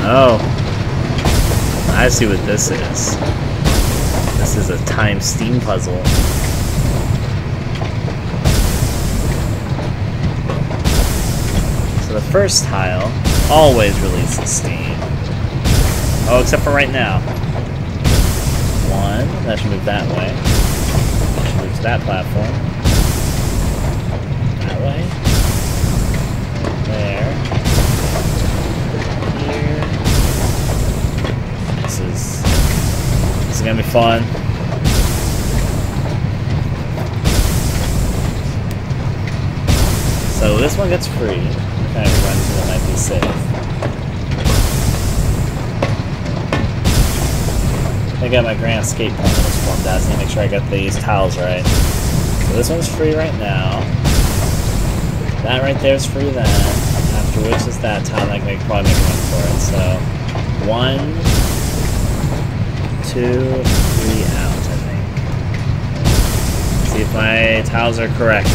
Oh. I see what this is. This is a time steam puzzle. So the first tile always releases steam. Oh, except for right now. One. That should move that way. That should move to that platform. That way. There. Here. This is gonna be fun. So this one gets free. Kind of runs that might be safe. I got my grand escape plan that was formed out, so I need to make sure I got these tiles right. So this one's free right now. That right there is free then. After which is that tile, and I can probably make a run for it. So 1, 2, 3 out, I think. See if my tiles are correct.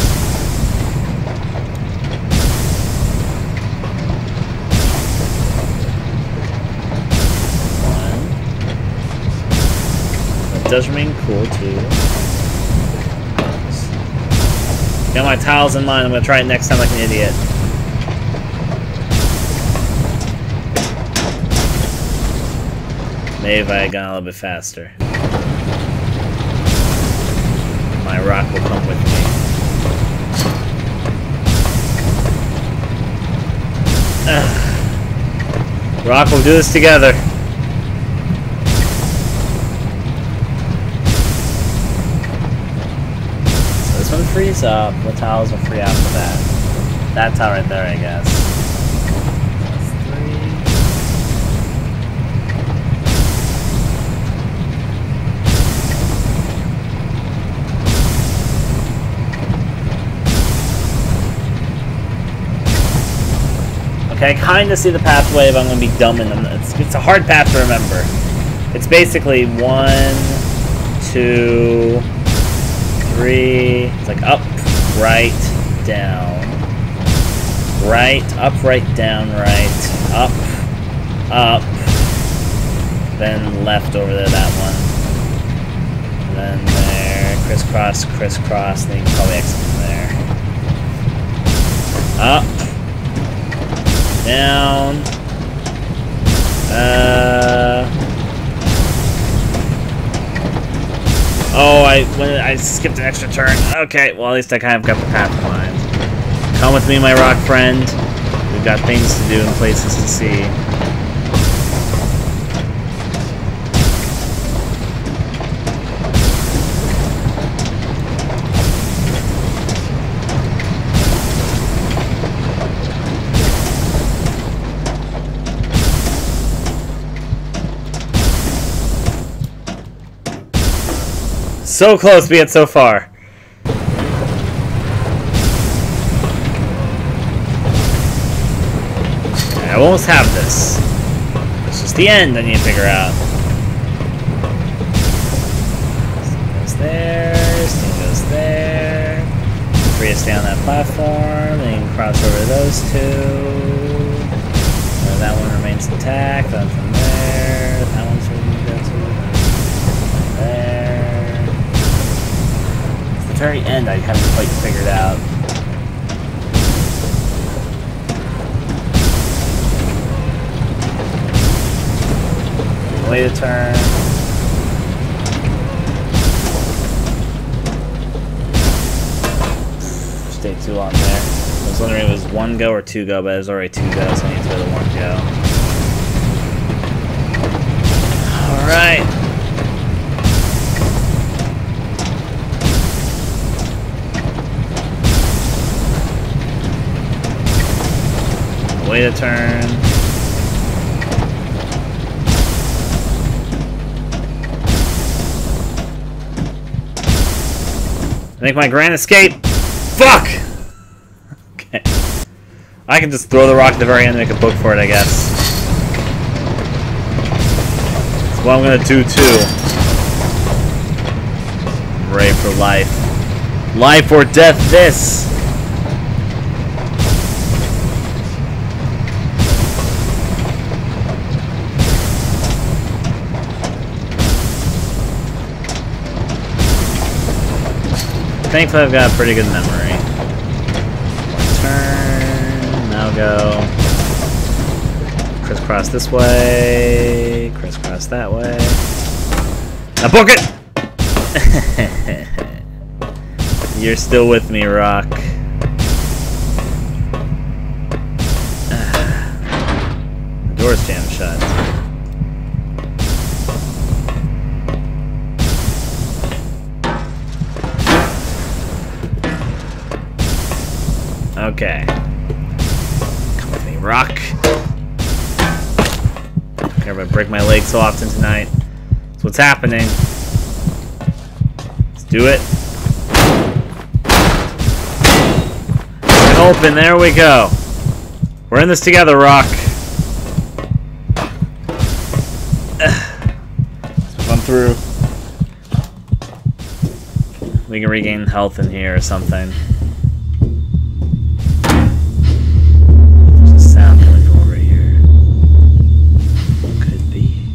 Does remain cool too. Got my tiles in mind. I'm gonna try it next time like an idiot. Maybe if I had gone a little bit faster. My rock will come with me. Rock will do this together. Freeze up. The tiles are free after that. That tile right there, I guess. That's 3. Okay, I kind of see the pathway, but I'm going to be dumb in them. It's a hard path to remember. It's basically 1, 2, 3, it's like up, right, down, right, up, right, down, right, up, then left over there, that one, and then there, crisscross, crisscross, then you can probably exit from there, up, down, oh, I skipped an extra turn. Okay, well at least I kind of got the path in mind. Come with me, my rock friend. We've got things to do and places to see. So close, be it so far. I almost have this. It's just the end I need to figure out. Steam goes there, steam goes there. Free to stay on that platform, then you can cross over to those two. That one remains intact, then from there, that one's where you go to. There. Very end I haven't quite figured out. Way to turn. Stay too long there. I was wondering if it was 1 go or 2 go, but it was already 2 go, so I need to go to 1 go. Alright. Way to turn. Make my grand escape. Fuck! Okay. I can just throw the rock at the very end and make a book for it, I guess. That's what I'm gonna do too. Pray for life. Life or death, this! thankfully I've got a pretty good memory. Turn, now go. Crisscross this way, crisscross that way. Now book it! You're still with me, Rock. The door's jammed shut. Okay. Come with me, Rock. Everybody break my leg so often tonight. That's what's happening. Let's do it. Open, there we go. We're in this together, Rock. Let's run through. We can regain health in here or something. There's a sound coming from over here. Could be.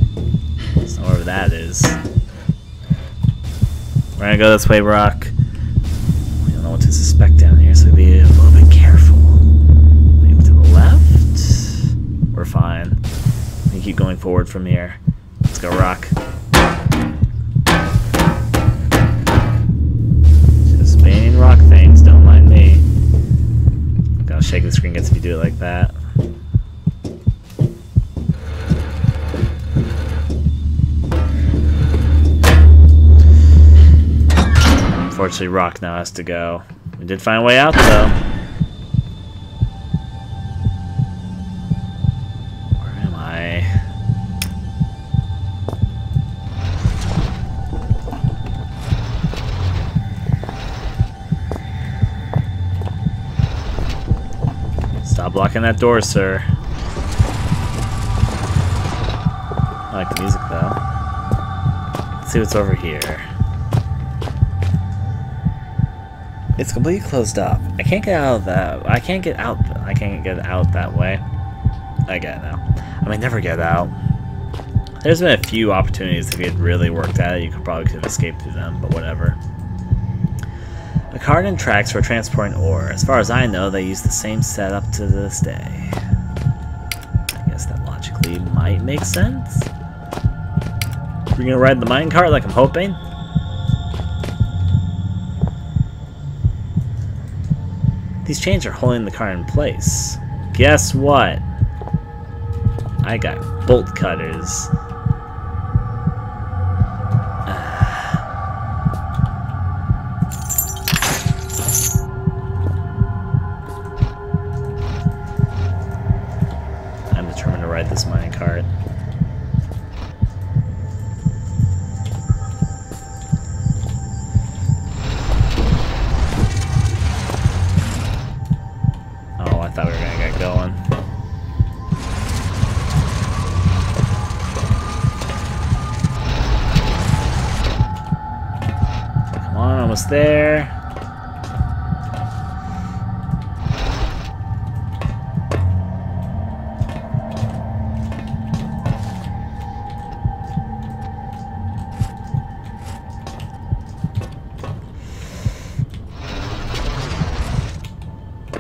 It's not wherever that is. We're gonna go this way, Rock. We don't know what to suspect down here, so be a little bit careful. Maybe to the left. We're fine. We can keep going forward from here. Let's go, Rock. Just main rock things, don't mind me. Gotta shake the screen gets if you do it like that. Unfortunately, Rock now has to go. We did find a way out, though. Where am I? Stop blocking that door, sir. I like the music, though. Let's see what's over here. It's completely closed up. I can't get out of that. I can't get out that way. I get it now. I may never get out. There's been a few opportunities if you had really worked at it, you could have escaped through them, but whatever. A cart and tracks for transporting ore. As far as I know, they use the same setup to this day. I guess that logically might make sense. We're gonna ride the minecart like I'm hoping. These chains are holding the car in place. Guess what? I got bolt cutters. I'm determined to ride this minecart. I thought we were gonna get going. Come on, almost there.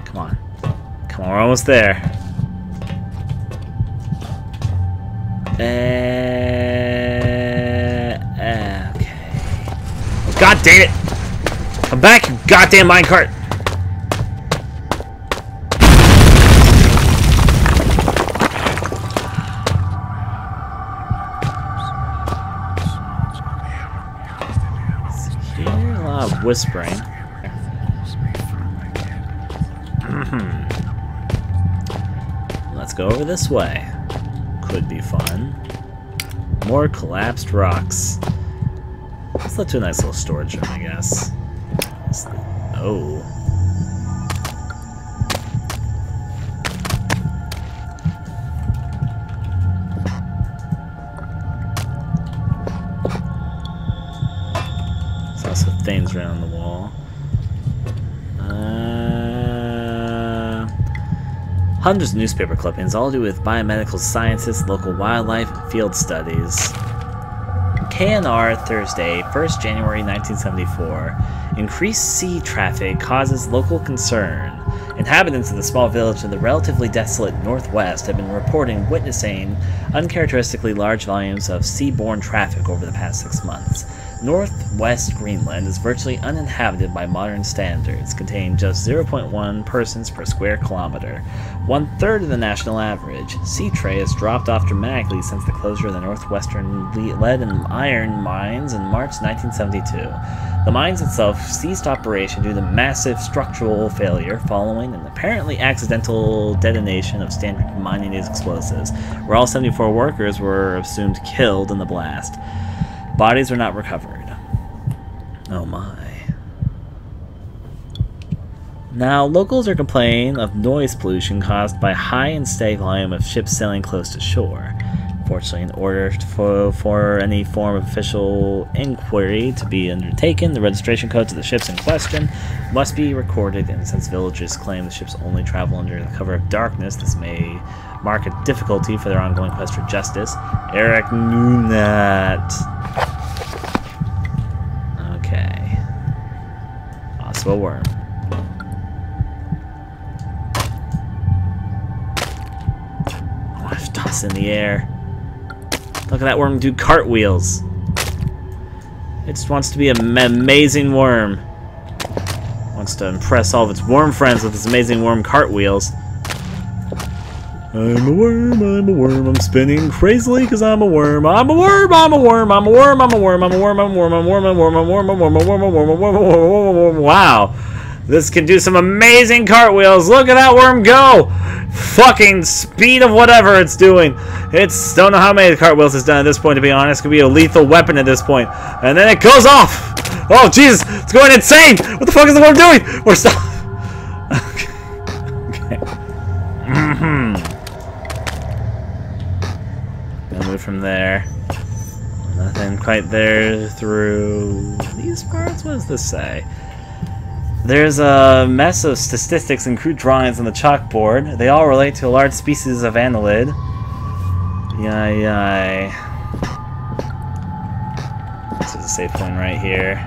Come on. Come on, we're almost there. Okay. Oh, God damn it! Come back, you goddamn minecart! Hear a lot of whispering. Let's go over this way. Could be fun. More collapsed rocks. This led to a nice little storage room, I guess. Oh. There's also things around the wall. Hundreds of newspaper clippings, all to do with biomedical sciences, local wildlife, and field studies. KNR, Thursday, 1st January 1974. Increased sea traffic causes local concern. Inhabitants of the small village in the relatively desolate northwest have been reporting witnessing uncharacteristically large volumes of seaborne traffic over the past 6 months. Northwest Greenland is virtually uninhabited by modern standards, containing just 0.1 persons per square kilometer, 1/3 of the national average. Sea trade has dropped off dramatically since the closure of the northwestern lead and iron mines in March 1972. The mines itself ceased operation due to massive structural failure following an apparently accidental detonation of standard mining explosives, where all 74 workers were assumed killed in the blast. Bodies were not recovered. Oh my. Now, locals are complaining of noise pollution caused by high and steady volume of ships sailing close to shore. Fortunately, in order for any form of official inquiry to be undertaken, the registration codes of the ships in question must be recorded, and since villagers claim the ships only travel under the cover of darkness, this may mark a difficulty for their ongoing quest for justice. Eric knew that. Okay. Also a worm. Oh, I've tossed in the air. Look at that worm do cartwheels. It just wants to be an amazing worm. Wants to impress all of its worm friends with its amazing worm cartwheels. I'm a worm, I'm spinning crazily because I'm a worm. I'm a worm, I'm a worm, I'm a worm, I'm a worm, I'm a worm, I'm a worm, I'm a worm, I'm a worm, I'm a worm, I'm a worm, I'm a worm, I'm a worm, I'm a worm. Wow. This can do some amazing cartwheels. Look at that worm go! Fucking speed of whatever it's doing. It's don't know how many cartwheels it's done at this point, to be honest. It could be a lethal weapon at this point. And then it goes off! Oh Jesus! It's going insane! What the fuck is the worm doing? We're stop. Okay. Gonna move from there. Nothing quite there through these parts. What does this say? There's a mess of statistics and crude drawings on the chalkboard. They all relate to a large species of annelid. Yay. This is a save point right here.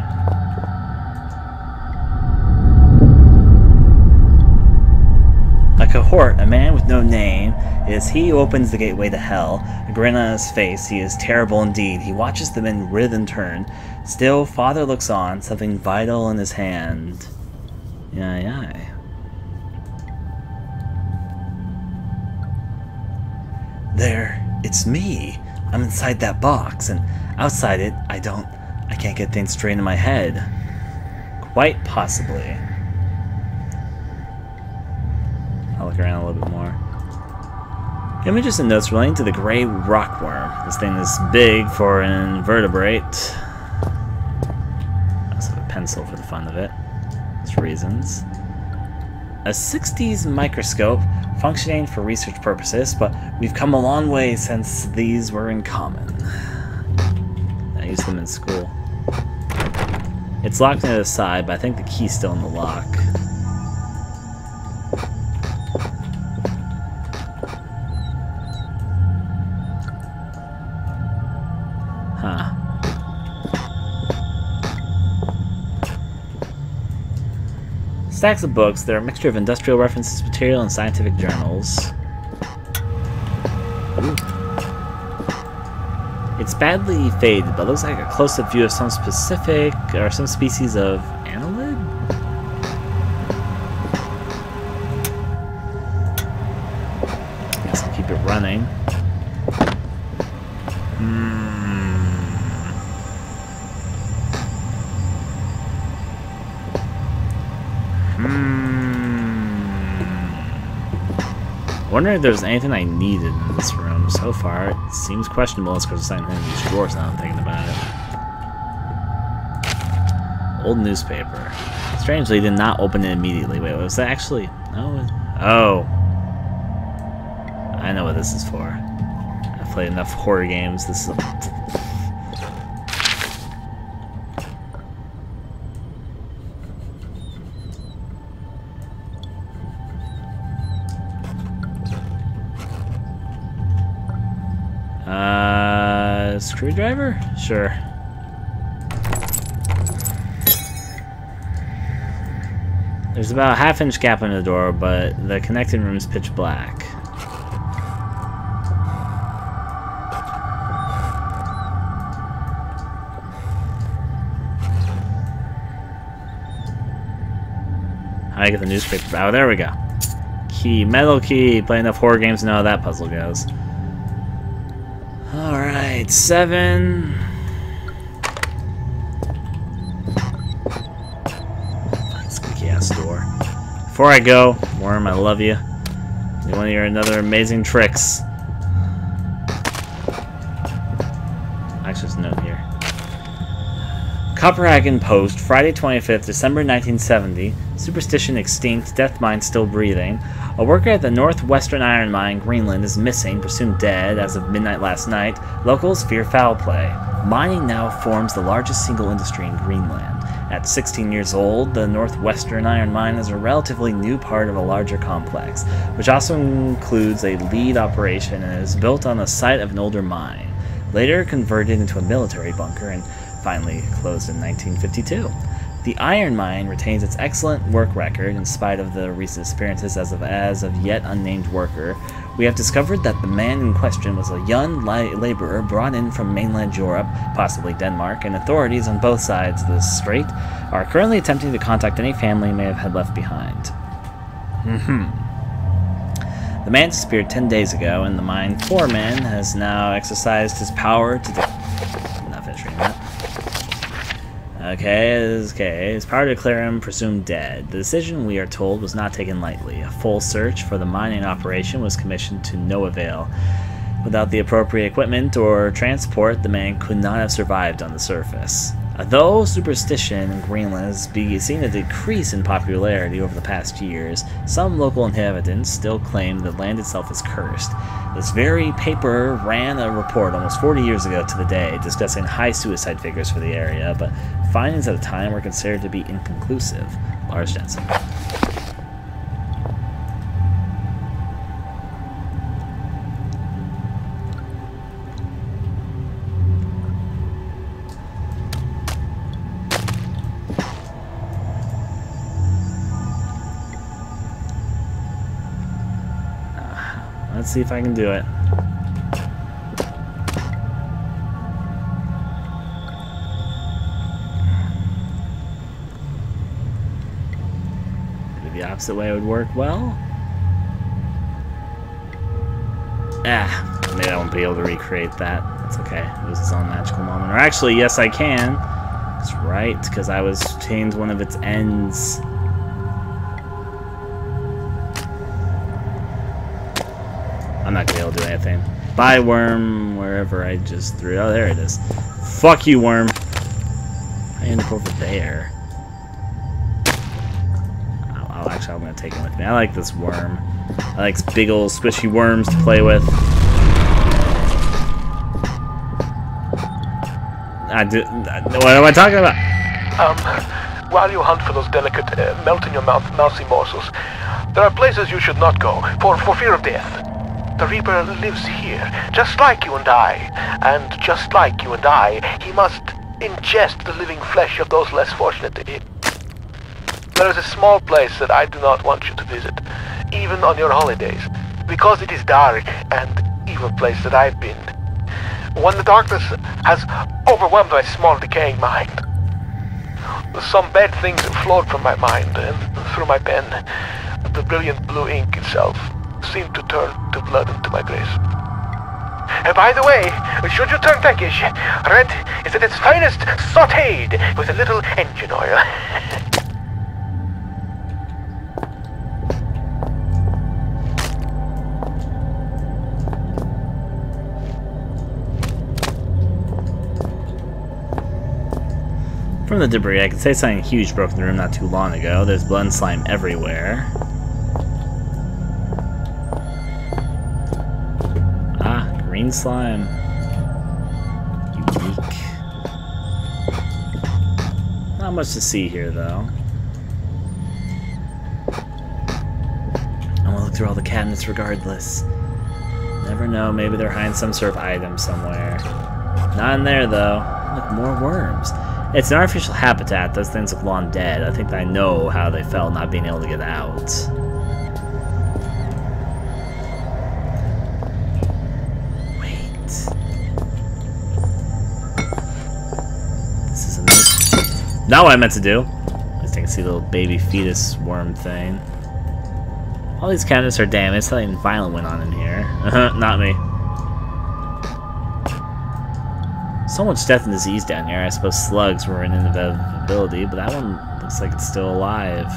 A cohort, a man with no name, is he who opens the gateway to hell. A grin on his face, he is terrible indeed. He watches the men writhe and turn. Still, Father looks on, something vital in his hand. Yay. There, it's me. I'm inside that box, and outside it, I can't get things straight in my head. Quite possibly. I'll look around a little bit more. Images and notes relating to the gray rockworm. This thing is big for an invertebrate. I also have a pencil for the fun of it. Reasons. A 60s microscope functioning for research purposes, but we've come a long way since these were in common. I used them in school. It's locked on the side, but I think the key's still in the lock. Huh. Stacks of books. They're a mixture of industrial references, material, and scientific journals. Ooh. It's badly faded, but looks like a close-up view of some specific, or some species of annelid? Guess I'll keep it running. Wondering if there's anything I needed in this room. So far, it seems questionable because there's something in these drawers now I'm thinking about it. Old newspaper. Strangely, did not open it immediately. Wait, was that actually... Oh. I know what this is for. I've played enough horror games. This is... Screwdriver? Sure. There's about a half-inch gap in the door, but the connected room is pitch black. How do I get the newspaper? Oh, there we go. Key, metal key. Play enough horror games to know how that puzzle goes. Alright, 7. Squeaky ass door. Before I go, Worm, I love you. You want to hear another amazing tricks? Actually, there's a note here. Copenhagen Post, Friday 25th, December 1970. Superstition extinct, death mine still breathing. A worker at the Northwestern Iron Mine, Greenland, is missing, presumed dead as of midnight last night. Locals fear foul play. Mining now forms the largest single industry in Greenland. At 16 years old, the Northwestern Iron Mine is a relatively new part of a larger complex, which also includes a lead operation and is built on the site of an older mine, later converted into a military bunker and finally closed in 1952. The iron mine retains its excellent work record in spite of the recent disappearances as of yet unnamed worker. We have discovered that the man in question was a young laborer brought in from mainland Europe, possibly Denmark, and authorities on both sides of the strait are currently attempting to contact any family he may have had left behind. The man disappeared 10 days ago, and the mine foreman has now exercised his power to... I'm not finishing that. Okay, his power to declare him presumed dead. The decision, we are told, was not taken lightly. A full search for the mining operation was commissioned to no avail. Without the appropriate equipment or transport, the man could not have survived on the surface. Though superstition in Greenland has seen a decrease in popularity over the past years, some local inhabitants still claim the land itself is cursed. This very paper ran a report almost 40 years ago to the day discussing high suicide figures for the area, but findings at the time were considered to be inconclusive. Lars Jensen. Let's see if I can do it. Maybe the opposite way would work well. Maybe I won't be able to recreate that. That's okay. It was its own magical moment. Or actually, yes, I can. That's right, because I was changed one of its ends. I'm not gonna be able to do anything. Bye, worm, wherever I just threw it. Oh, there it is. Fuck you, worm. I end up over there. Actually, I'm gonna take him with me. I like this worm. I like big old squishy worms to play with. What am I talking about? While you hunt for those delicate, melt-in-your-mouth mousy morsels, there are places you should not go, for fear of death. The Reaper lives here, just like you and I. And just like you and I, he must ingest the living flesh of those less fortunate to him. There is a small place that I do not want you to visit, even on your holidays, because it is dark and evil place that I've been. When the darkness has overwhelmed my small decaying mind, some bad things flowed from my mind and through my pen. The brilliant blue ink itself seemed to turn to blood into my grace. And by the way, should you turn peckish, red is at its finest sautéed with a little engine oil. From the debris, I could say something huge broke in the room not too long ago. There's blood and slime everywhere. Green slime. Unique. Not much to see here, though. I'm gonna look through all the cabinets regardless. Never know, maybe they're hiding some sort of item somewhere. Not in there, though. Look, more worms. It's an artificial habitat. Those things look long dead. I think I know how they felt not being able to get out. Wait. This is not what I meant to do. At least I can see the little baby fetus worm thing. All these cabinets are damaged. Something violent went on in here. Not me. So much death and disease down here. I suppose slugs were an inevitability, but that one looks like it's still alive.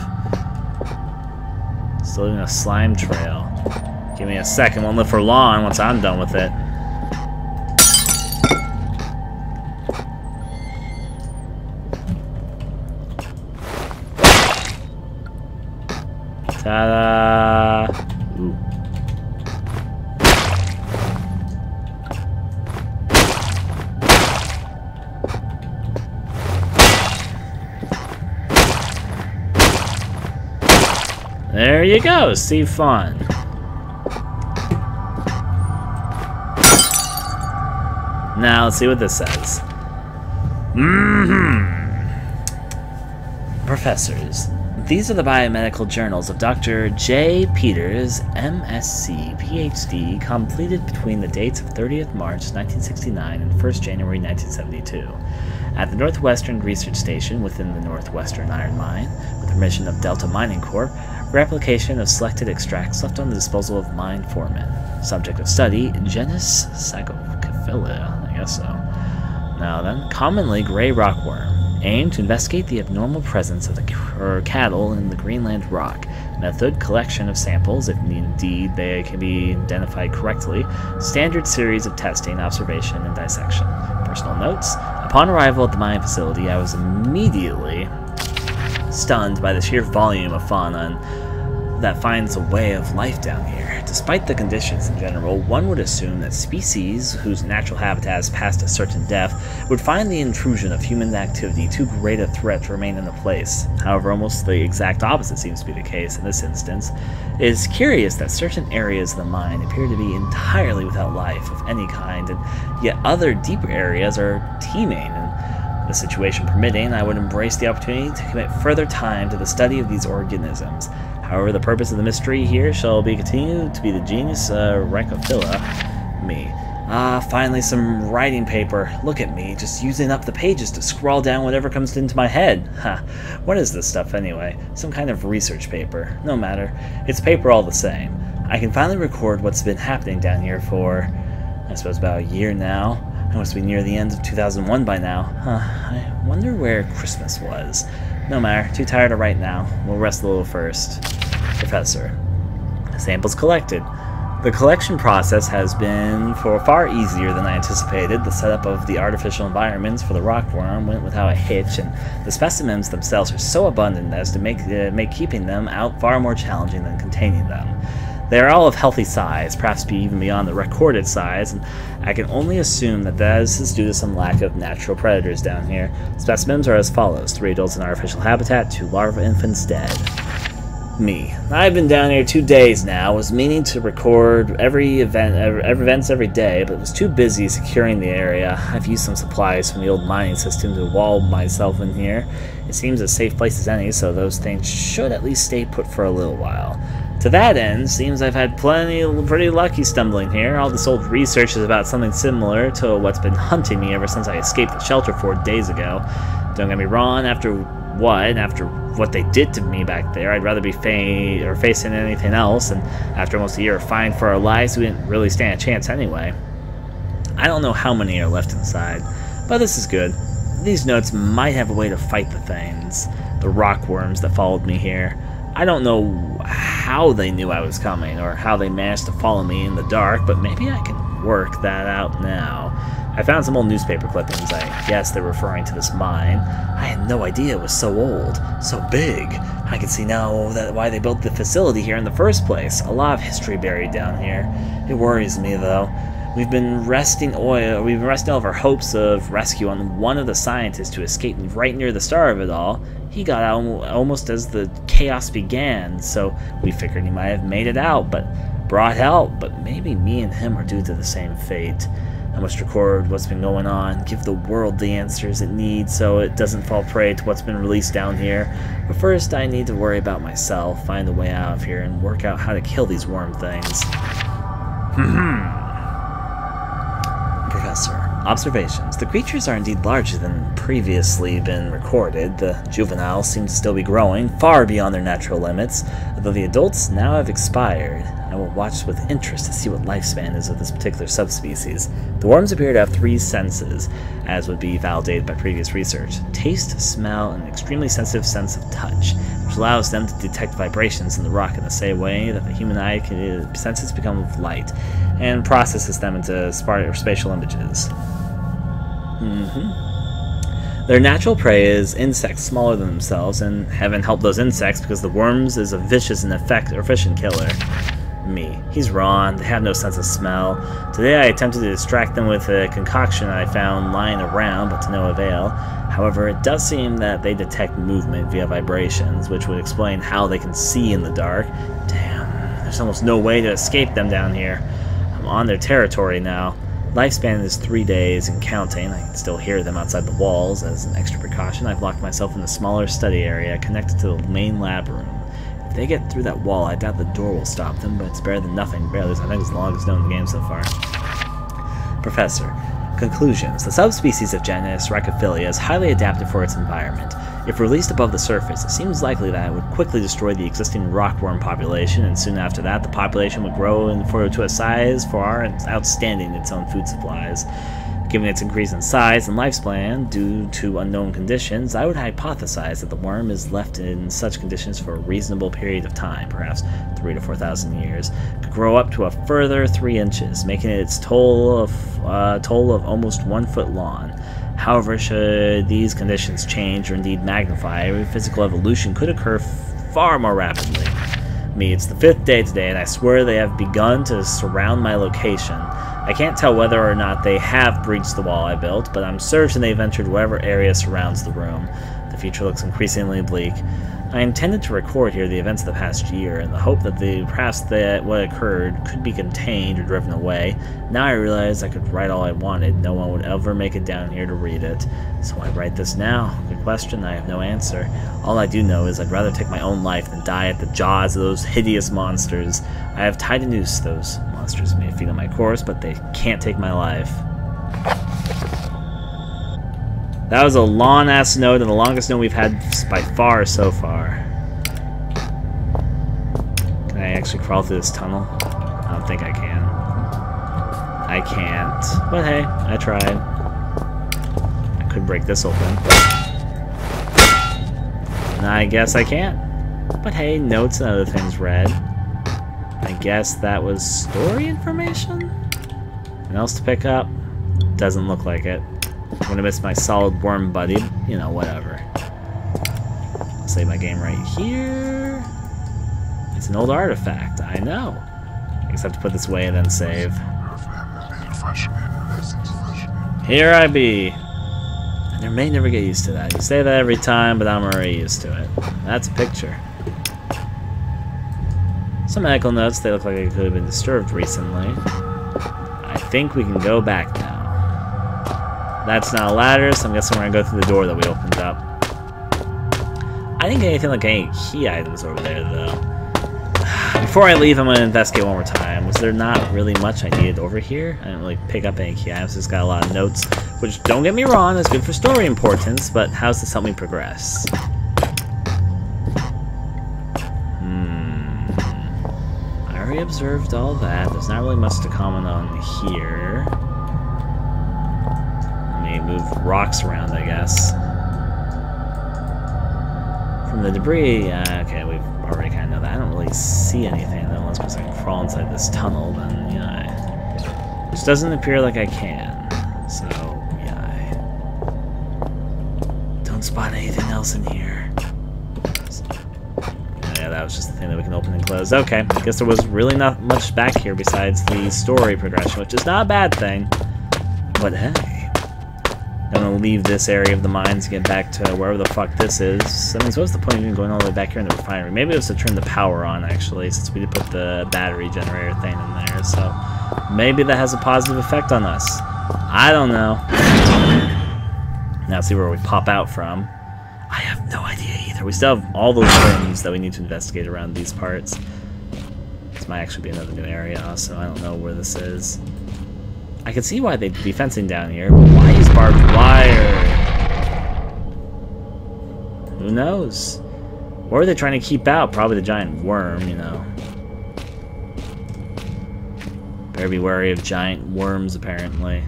Still leaving a slime trail. Give me a second. Won't live for long once I'm done with it. Ta-da! Ooh. There you go, see fun. Now let's see what this says. Professors, these are the biomedical journals of Dr. J. Peters, MSc, PhD, completed between the dates of 30th March 1969 and 1st January 1972. At the Northwestern Research Station within the Northwestern Iron Mine, with permission of Delta Mining Corp., replication of selected extracts left on the disposal of mine foremen. Subject of study, genus Sagophila, I guess so. Now then, commonly gray rockworm. Aim to investigate the abnormal presence of the cattle in the Greenland rock. Method, collection of samples, if indeed they can be identified correctly. Standard series of testing, observation, and dissection. Personal notes. Upon arrival at the mine facility, I was immediately stunned by the sheer volume of fauna that finds a way of life down here. Despite the conditions in general, one would assume that species whose natural habitat is past a certain depth would find the intrusion of human activity too great a threat to remain in the place. However, almost the exact opposite seems to be the case in this instance. It is curious that certain areas of the mine appear to be entirely without life of any kind, and yet other deeper areas are teeming. And the situation permitting, I would embrace the opportunity to commit further time to the study of these organisms. However, the purpose of the mystery here shall be continued to be the genus Rhynchophila, me. Finally some writing paper. Look at me, just using up the pages to scrawl down whatever comes into my head. What is this stuff anyway? Some kind of research paper. No matter. It's paper all the same. I can finally record what's been happening down here for, I suppose, about a year now. I must be near the end of 2001 by now. I wonder where Christmas was. No matter, too tired to write now. We'll rest a little first. Professor. Samples collected. The collection process has been far easier than I anticipated. The setup of the artificial environments for the rockworm went without a hitch, and the specimens themselves are so abundant as to make keeping them out far more challenging than containing them. They are all of healthy size, perhaps even beyond the recorded size, and I can only assume that this is due to some lack of natural predators down here. Specimens are as follows: 3 adults in artificial habitat, 2 larva infants dead. Me. I've been down here 2 days now. Was meaning to record events every day, but was too busy securing the area. I've used some supplies from the old mining system to wall myself in here. It seems as safe place as any, so those things should at least stay put for a little while. To that end, seems I've had pretty lucky stumbling here. All this old research is about something similar to what's been hunting me ever since I escaped the shelter 4 days ago. Don't get me wrong, after what they did to me back there, I'd rather be facing anything else, and after almost a year of fighting for our lives, we didn't really stand a chance anyway. I don't know how many are left inside, but this is good. These notes might have a way to fight the things, the rockworms that followed me here. I don't know how they knew I was coming, or how they managed to follow me in the dark, but maybe I can work that out now. I found some old newspaper clippings. I guess they're referring to this mine. I had no idea it was so old, so big. I can see now why they built the facility here in the first place. A lot of history buried down here. It worries me, though. We've been resting all of our hopes of rescue on one of the scientists who escaped right near the start of it all. He got out almost as the chaos began, so we figured he might have made it out, but brought help. But maybe me and him are due to the same fate. I must record what's been going on, give the world the answers it needs so it doesn't fall prey to what's been released down here. But first, I need to worry about myself, find a way out of here, and work out how to kill these worm things. Professor. Observations. The creatures are indeed larger than previously been recorded. The juveniles seem to still be growing, far beyond their natural limits, although the adults now have expired. I will watch with interest to see what lifespan is of this particular subspecies. The worms appear to have 3 senses, as would be validated by previous research. Taste, smell, and an extremely sensitive sense of touch, which allows them to detect vibrations in the rock in the same way that the human eye senses become of light, and processes them into spatial images. Their natural prey is insects smaller than themselves, and heaven help those insects because the worms is a vicious and efficient killer. Me. He's wrong. They have no sense of smell. Today I attempted to distract them with a concoction I found lying around, but to no avail. However, it does seem that they detect movement via vibrations, which would explain how they can see in the dark. Damn, there's almost no way to escape them down here. I'm on their territory now. Lifespan is 3 days and counting. I can still hear them outside the walls. As an extra precaution, I've locked myself in a smaller study area connected to the main lab room. If they get through that wall, I doubt the door will stop them, but it's better than nothing. Barely, I think it's the longest known in the game so far. Professor. Conclusions. The subspecies of genus Rhacophilia is highly adapted for its environment. If released above the surface, it seems likely that it would quickly destroy the existing rockworm population, and soon after that, the population would grow to a size far outstanding its own food supplies. Given its increase in size and lifespan due to unknown conditions, I would hypothesize that the worm is left in such conditions for a reasonable period of time, perhaps 3,000 to 4,000 years, could grow up to a further 3 inches, making it its total of almost 1 foot long. However, should these conditions change or indeed magnify, physical evolution could occur far more rapidly. It's the 5th day today, and I swear they have begun to surround my location. I can't tell whether or not they have breached the wall I built, but I'm certain they've entered whatever area surrounds the room. The future looks increasingly bleak. I intended to record here the events of the past year, in the hope that perhaps what occurred could be contained or driven away. Now I realize I could write all I wanted. No one would ever make it down here to read it. So I write this now. Good question, I have no answer. All I do know is I'd rather take my own life than die at the jaws of those hideous monsters. I have tied a noose. Those monsters may feed on my corpse, but they can't take my life. That was a long-ass note, and the longest note we've had by far so far. Can I actually crawl through this tunnel? I don't think I can. I can't. But hey, I tried. I could break this open. And I guess I can't. But hey, notes and other things read. I guess that was story information? Anything else to pick up? Doesn't look like it. I'm gonna miss my solid worm buddy. You know, whatever. I'll save my game right here. It's an old artifact, I know. I guess I have to put this away and then save. Here I be. And I may never get used to that. You say that every time, but I'm already used to it. That's a picture. Some medical notes, they look like they could have been disturbed recently. I think we can go back now. That's not a ladder, so I'm guessing we're gonna go through the door that we opened up. I didn't get anything like any key items over there, though. Before I leave, I'm gonna investigate one more time. Was there not really much I needed over here? I didn't really pick up any key items, just got a lot of notes, which, don't get me wrong, is good for story importance, but how's this help me progress? I already observed all that. There's not really much to comment on here. Move rocks around, I guess. From the debris, okay, we've already kind of know that. I don't really see anything, though, unless I can crawl inside this tunnel, then, yeah. Which doesn't appear like I can. So, yeah. Don't spot anything else in here. So, yeah, that was just the thing that we can open and close. Okay, I guess there was really not much back here besides the story progression, which is not a bad thing. But hey. I'm gonna leave this area of the mines and get back to wherever the fuck this is. I mean, so what's the point of even going all the way back here in the refinery? Maybe it was to turn the power on, actually, since we did put the battery generator thing in there. So maybe that has a positive effect on us. I don't know. Now see where we pop out from. I have no idea either. We still have all those rooms that we need to investigate around these parts. This might actually be another new area, so I don't know where this is. I can see why they'd be fencing down here, but why is barbed wire? Who knows? What are they trying to keep out? Probably the giant worm, you know. Better be wary of giant worms, apparently.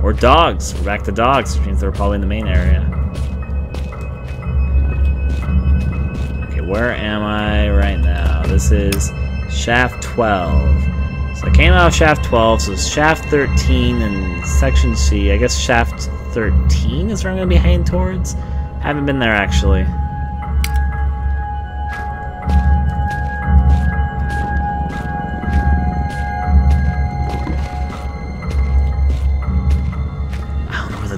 Or dogs. We're back to dogs, which means they're probably in the main area. Okay, where am I right now? This is shaft 12. So I came out of shaft 12, so shaft 13 and section C. I guess shaft 13 is where I'm going to be heading towards. Haven't been there, actually.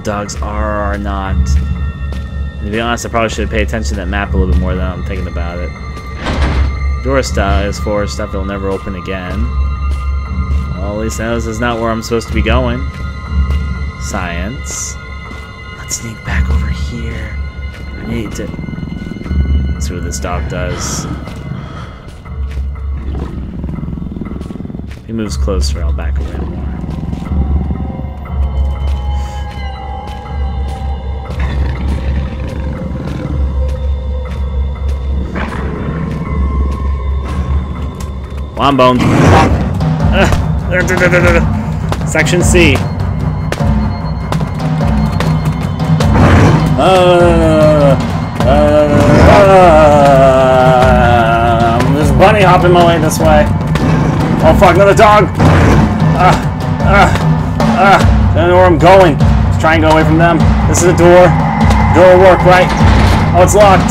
Dogs are or not. And to be honest, I probably should pay attention to that map a little bit more than I'm thinking about it. Door style is for stuff that'll never open again. Well, at least I know this is not where I'm supposed to be going. Science. Let's sneak back over here. I need to see what this dog does. If he moves closer, I'll back away more. Come on, Bone. Section C. There's a bunny hopping my way this way. Oh fuck, another dog. Don't know where I'm going. Just try and go away from them. This is a door. Door will work, right? Oh, it's locked.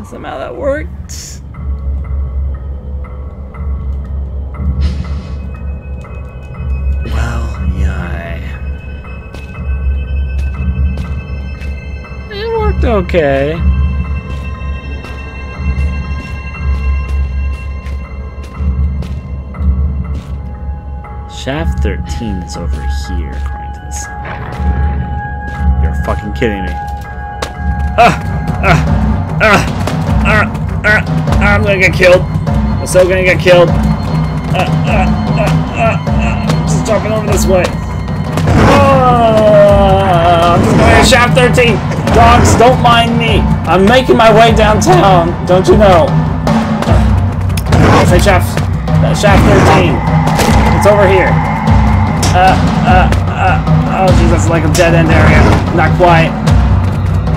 Somehow that worked. Well, yeah. It worked okay. Shaft 13 is over here, according to this. You're fucking kidding me. I'm gonna get killed. I'm so gonna get killed. Just jumping over this way. I'm just going to shaft 13. Dogs, don't mind me. I'm making my way downtown. Don't you know? Say shaft 13. It's over here. Oh jeez, that's like a dead end area. Not quite.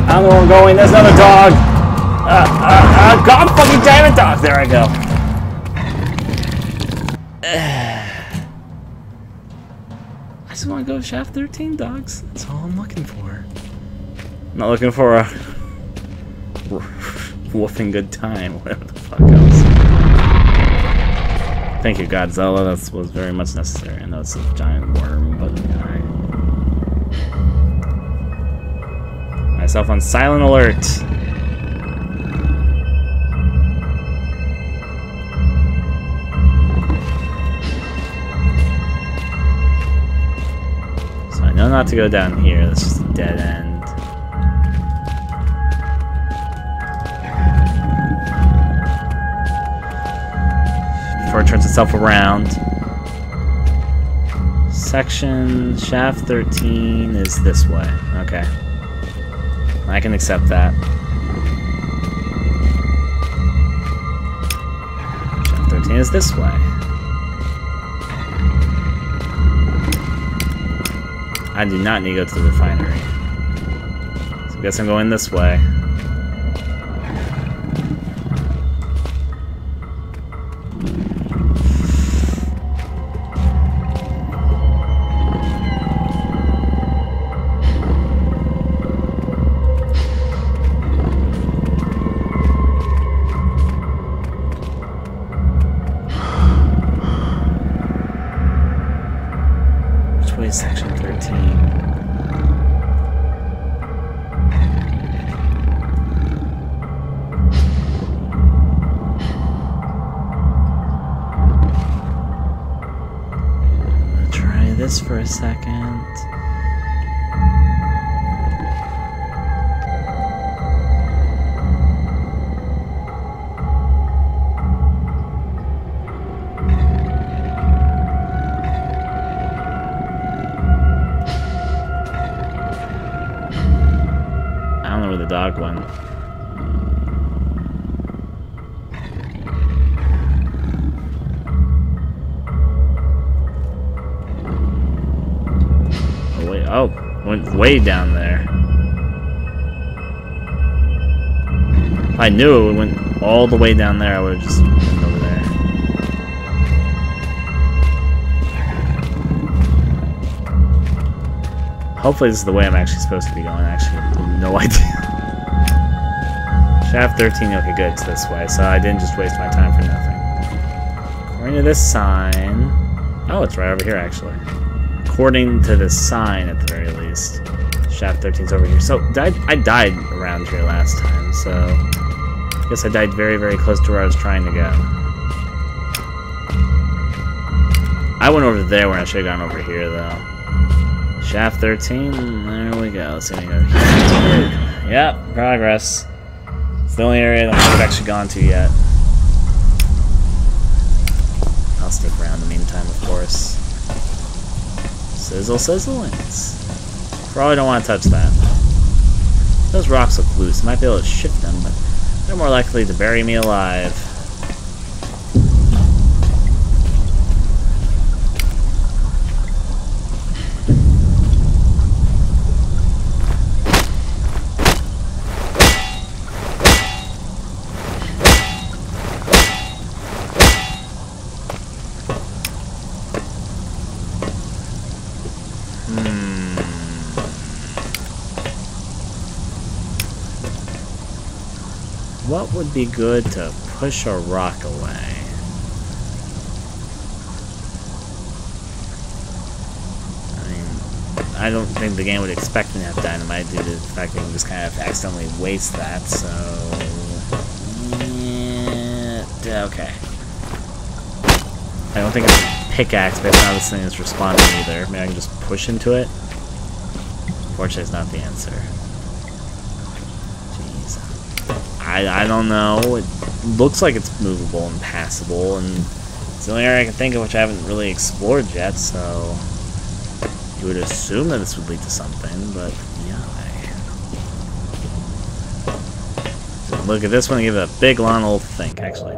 I don't know where I'm going. There's another dog. God fucking damn it, dog. There I go. I just want to go shaft 13, dogs. That's all I'm looking for. I'm not looking for a woofing good time, whatever the fuck else. Thank you, Godzilla. That was very much necessary. I know it's a giant worm, but alright. Myself on silent alert. So I know not to go down here. That's just a dead end. Before it turns itself around. Section shaft 13 is this way. Okay. I can accept that. Shaft 13 is this way. I do not need to go to the refinery. So I guess I'm going this way. Section 13. second. I don't know where the dog went. Oh, went way down there. If I knew it went all the way down there, I would have just went over there. Hopefully this is the way I'm actually supposed to be going. Actually, I have no idea. Shaft 13, okay, good, it's this way, so I didn't just waste my time for nothing. According to this sign... Oh, it's right over here, actually. According to the sign, at the very least. Shaft 13's over here. So, I died around here last time, so... I guess I died very, very close to where I was trying to go. I went over there when I should have gone over here, though. Shaft 13, there we go. Let's see if we go here. Yep, progress. It's the only area that I've actually gone to yet. I'll stick around in the meantime, of course. Sizzle, sizzlings. Probably don't want to touch that. Those rocks look loose. I might be able to shift them, but they're more likely to bury me alive. What would be good to push a rock away? I mean, I don't think the game would expect me to have dynamite due to the fact that you can just kind of accidentally waste that, so... Yeah, okay. I don't think it's a pickaxe based on how this thing is responding either. Maybe I can just push into it? Unfortunately, it's not the answer. I don't know. It looks like it's movable and passable, and it's the only area I can think of which I haven't really explored yet, so you would assume that this would lead to something, but yeah. Look at this one and give it a big long old think, actually.